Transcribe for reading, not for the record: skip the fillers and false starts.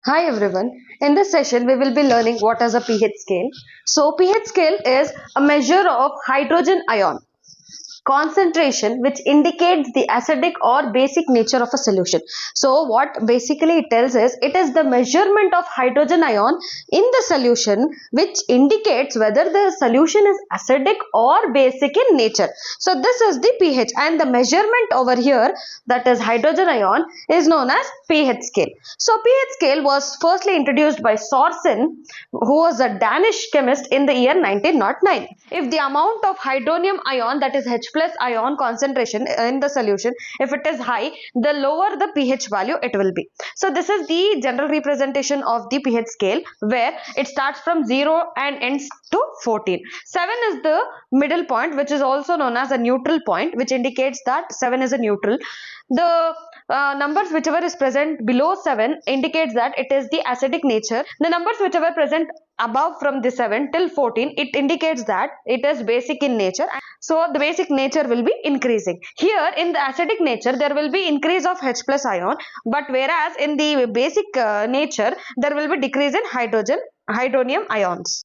Hi everyone. In this session, we will be learning what is a pH scale. So, pH scale is a measure of hydrogen ion concentration which indicates the acidic or basic nature of a solution. So what basically it tells is it is the measurement of hydrogen ion in the solution which indicates whether the solution is acidic or basic in nature. So this is the pH, and the measurement over here, that is hydrogen ion, is known as pH scale. So pH scale was firstly introduced by Sorsen, who was a Danish chemist in the year 1909. If the amount of hydronium ion, that is H plus ion concentration in the solution, if it is high, the lower the pH value it will be. So this is the general representation of the pH scale, where it starts from 0 and ends to 14. 7 is the middle point, which is also known as a neutral point, which indicates that 7 is a neutral. The numbers whichever is present below 7 indicates that it is the acidic nature. The numbers whichever present above from the 7 till 14, it indicates that it is basic in nature. So the basic nature will be increasing. Here in the acidic nature, there will be increase of H plus ion, but whereas in the basic nature, there will be decrease in hydronium ions.